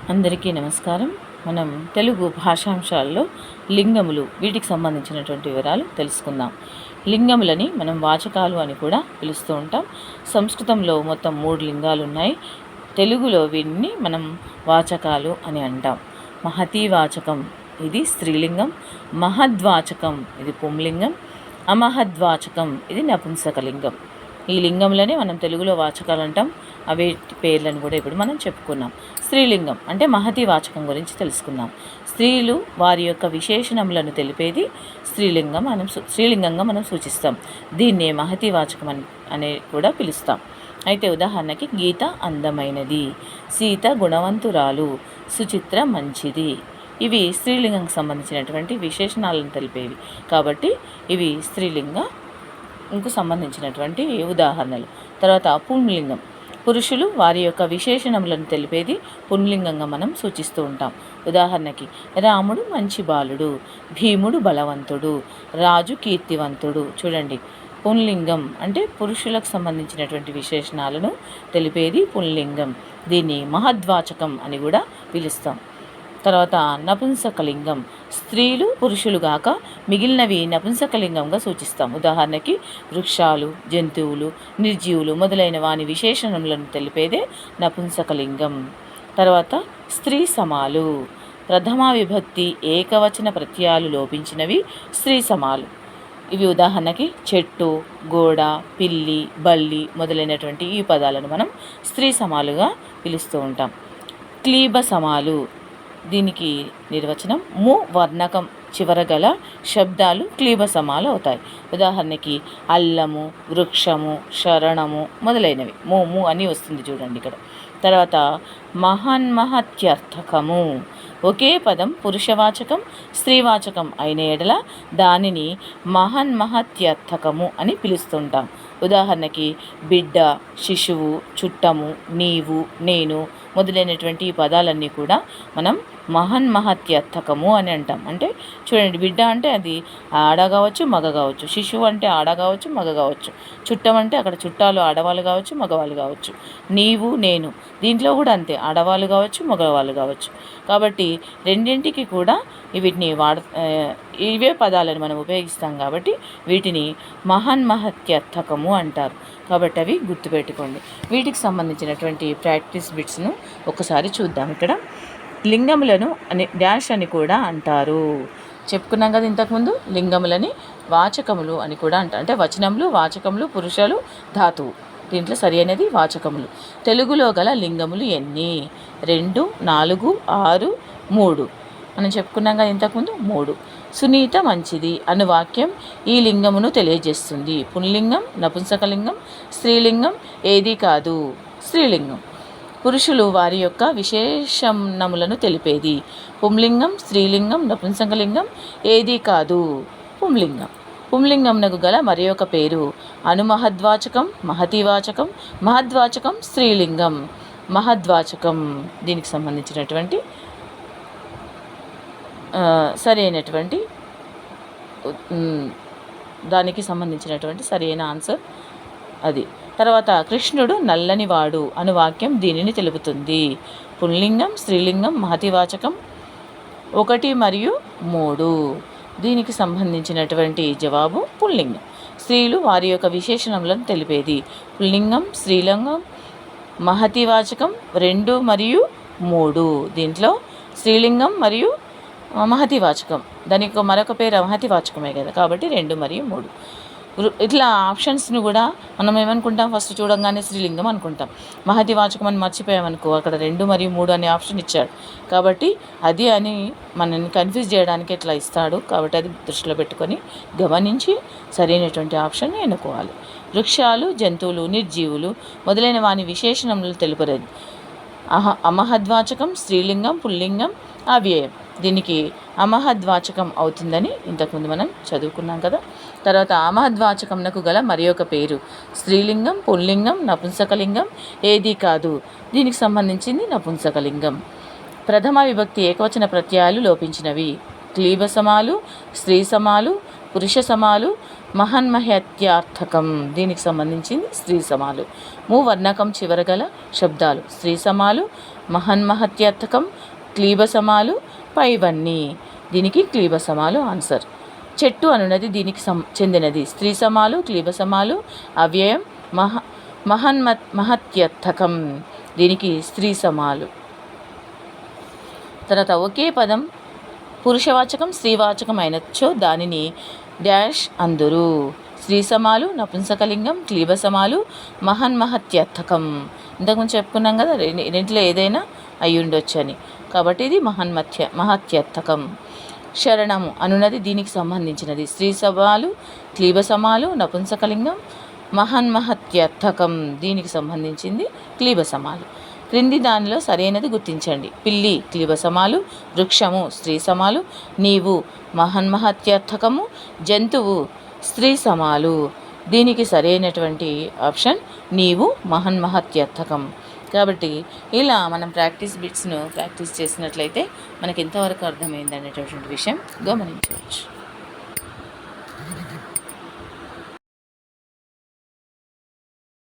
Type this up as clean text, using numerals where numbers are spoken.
అందరికీ నమస్కారం. మనం తెలుగు భాషాంశాల్లో లింగములు వీటికి సంబంధించినటువంటి వివరాలు తెలుసుకుందాం. లింగములని మనం వాచకాలు అని కూడా పిలుస్తూ ఉంటాం. సంస్కృతంలో మొత్తం 3 లింగాలు ఉన్నాయి. తెలుగులో వీటిని మనం వాచకాలు అని అంటాం. మహతీవాచకం ఇది స్త్రీలింగం, మహద్వాచకం ఇది పుంలింగం, అమహద్వాచకం ఇది నపుంసకలింగం. ఈ లింగంలోనే మనం తెలుగులో వాచకాలు అంటాం. అవి పేర్లను కూడా ఇప్పుడు మనం చెప్పుకున్నాం. స్త్రీలింగం అంటే మహతి వాచకం గురించి తెలుసుకుందాం. స్త్రీలు వారి యొక్క విశేషణములను తెలిపేది స్త్రీలింగంగా మనం సూచిస్తాం. దీన్నే మహతి వాచకం అనే కూడా పిలుస్తాం. అయితే ఉదాహరణకి గీత అందమైనది, సీత గుణవంతురాలు, సుచిత్ర మంచిది. ఇవి స్త్రీలింగంకి సంబంధించినటువంటి విశేషణాలను తెలిపేవి కాబట్టి ఇవి స్త్రీలింగంకు సంబంధించినటువంటి ఉదాహరణలు. తర్వాత పుంలింగం, పురుషులు వారి యొక్క విశేషణములను తెలిపేది పుంలింగంగా మనం సూచిస్తూ ఉంటాం. ఉదాహరణకి రాముడు మంచి బాలుడు, భీముడు బలవంతుడు, రాజు కీర్తివంతుడు. చూడండి, పుంలింగం అంటే పురుషులకు సంబంధించినటువంటి విశేషణాలను తెలిపేది పుంలింగం. దీన్ని మహద్వాచకం అని కూడా పిలుస్తాం. తర్వాత నపుంసకలింగం, స్త్రీలు పురుషులు గాక మిగిలినవి నపుంసకలింగంగా సూచిస్తాం. ఉదాహరణకి వృక్షాలు, జంతువులు, నిర్జీవులు మొదలైన వాని విశేషణములను తెలిపేదే నపుంసకలింగం. తర్వాత స్త్రీ సమాలు, ప్రథమా విభక్తి ఏకవచన ప్రత్యయాలు లోపించినవి స్త్రీ సమాలు. ఇవి ఉదాహరణకి చెట్టు, గోడ, పిల్లి, బల్లి మొదలైనటువంటి ఈ పదాలను మనం స్త్రీ సమాలుగా పిలుస్తూ ఉంటాం. క్లీబ సమాలు, దీనికి నిర్వచనం ము వర్ణకం చివర గల శబ్దాలు క్లీబ సమాలు అవుతాయి. ఉదాహరణకి అల్లము, వృక్షము, శరణము మొదలైనవి ము అని వస్తుంది చూడండి ఇక్కడ. తర్వాత మహన్మహత్యర్థకము, ఒకే పదం పురుషవాచకం స్త్రీవాచకం అయిన ఎడల దానిని మహన్మహత్యర్థకము అని పిలుస్తుంటాం. ఉదాహరణకి బిడ్డ, శిశువు, చుట్టము, నీవు, నేను మొదలైనటువంటి ఈ పదాలన్నీ కూడా మనం మహన్మహత్యర్థకము అని అంటాం. అంటే చూడండి, బిడ్డ అంటే అది ఆడ కావచ్చు మగ కావచ్చు, శిశువు అంటే ఆడ కావచ్చు మగ కావచ్చు, చుట్టం అంటే అక్కడ చుట్టాలు ఆడవాళ్ళు కావచ్చు మగవాళ్ళు కావచ్చు, నీవు, నేను దీంట్లో కూడా అంతే, ఆడవాళ్ళు కావచ్చు మగవాళ్ళు కావచ్చు. కాబట్టి రెండింటికి కూడా వీటిని ఇవే పదాలను మనం ఉపయోగిస్తాం కాబట్టి వీటిని మహన్మహత్యర్థకము అంటారు. కాబట్టి అవి గుర్తుపెట్టుకోండి. వీటికి సంబంధించినటువంటి ప్రాక్టీస్ బిట్స్ను ఒకసారి చూద్దాం. ఇక్కడ లింగములను డాష్ అని కూడా అంటారు. చెప్పుకున్నాం కదా ఇంతకుముందు, లింగములని వాచకములు అని కూడా అంటారు. అంటే వచనములు, వాచకములు, పురుషులు, ధాతువు. దీంట్లో సరి అనేది వాచకములు. తెలుగులో గల లింగములు ఎన్ని? 2, 4, 6, 3 మనం చెప్పుకున్నాం కదా ఇంతకుముందు 3. సునీత మంచిది అను వాక్యం ఈ లింగమును తెలియజేస్తుంది. పుంలింగం, నపుంసకలింగం, స్త్రీలింగం ఏదీ కాదు స్త్రీలింగం. పురుషులు వారి యొక్క విశేషణములను తెలిపేది పుంలింగం, స్త్రీలింగం, నపుంసకలింగం ఏదీ కాదు పుంలింగం. పుంలింగంనకు గల మరి ఒక పేరు అనుమహద్వాచకం, మహతీవాచకం, మహద్వాచకం, స్త్రీలింగం, మహద్వాచకం. దీనికి సంబంధించినటువంటి సరైనటువంటి దానికి సంబంధించినటువంటి సరైన ఆన్సర్ అది. తర్వాత కృష్ణుడు నల్లనివాడు అను వాక్యం దీనిని తెలుపుతుంది. పుంలింగం, స్త్రీలింగం, మహతివాచకం 1 మరియు 3. దీనికి సంబంధించినటువంటి జవాబు పుల్లింగం. స్త్రీలు వారి యొక్క విశేషణములను తెలిపేది పుల్లింగం, స్త్రీలింగం, మహతివాచకం 2 మరియు 3. దీంట్లో స్త్రీలింగం మరియు మహతివాచకం, దానికి మరొక పేరు మహతివాచకమే కదా, కాబట్టి 2 మరియు 3. ఇట్లా ఆప్షన్స్ని కూడా మనం ఏమనుకుంటాం, ఫస్ట్ చూడంగానే స్త్రీలింగం అనుకుంటాం. మహతివాచకం అని మర్చిపోయామనుకో, అక్కడ 2 మరియు 3 అనే ఆప్షన్ ఇచ్చాడు కాబట్టి అది అని మనల్ని కన్ఫ్యూజ్ చేయడానికి ఇట్లా ఇస్తాడు. కాబట్టి అది దృష్టిలో పెట్టుకొని గమనించి సరైనటువంటి ఆప్షన్ ఎన్నుకోవాలి. వృక్షాలు, జంతువులు, నిర్జీవులు మొదలైన వాని విశేషణములు తెలుపలేదు అమహద్వాచకం, స్త్రీలింగం, పుల్లింగం, అవ్యయం. దీనికి అమహద్వాచకం అవుతుందని ఇంతకుముందు మనం చదువుకున్నాం కదా. తర్వాత అమహద్వాచకంనకు గల మరి ఒక పేరు స్త్రీలింగం, పుల్లింగం, నపుంసకలింగం ఏదీ కాదు. దీనికి సంబంధించింది నపుంసకలింగం. ప్రథమ విభక్తి ఏకవచన ప్రత్యయాలు లోపించినవి క్లీబ సమాలు, స్త్రీ సమాలు, పురుష సమాలు, మహన్మహత్యార్థకం. దీనికి సంబంధించింది స్త్రీ సమాలు. ము వర్ణకం చివర గల శబ్దాలు స్త్రీ సమాలు, మహన్మహత్యర్థకం, క్లీబసమాలు, పైవన్నీ. దీనికి క్లీబసమాలు ఆన్సర్. చెట్టు అనున్నది దీనికి చెందినది. స్త్రీ సమాలు, క్లీబసమాలు, అవ్యయం, మహత్యర్థకం. దీనికి స్త్రీ సమాలు. తర్వాత ఒకే పదం పురుషవాచకం స్త్రీవాచకం అయినచో దానిని డాష్ అందురు. స్త్రీ సమాలు నపుంసకలింగం, క్లీబసమాలు మహన్మహత్యర్థకం. ఇంతకుముందు చెప్పుకున్నాం కదా, రెండింటిలో ఏదైనా అయి ఉండొచ్చు అని. కాబట్టి ఇది మహత్యర్థకం. శరణము అనున్నది దీనికి సంబంధించినది. స్త్రీ సమాలు, క్లీబసమాలు, నపుంసకలింగం, మహన్మహత్యర్థకం. దీనికి సంబంధించింది క్లీబసమాలు. క్రింది దానిలో సరైనది గుర్తించండి. పిల్లి క్లీబసమాలు, వృక్షము స్త్రీ సమాలు, నీవు మహన్మహత్యర్థకము, జంతువు స్త్రీ సమాలు. దీనికి సరైనటువంటి ఆప్షన్ నీవు మహన్మహత్యర్థకం. కాబట్టి ఇలా మనం ప్రాక్టీస్ బిట్స్ను ప్రాక్టీస్ చేసినట్లయితే మనకి ఎంతవరకు అర్థమైంది అనేటటువంటి విషయం గమనించవచ్చు.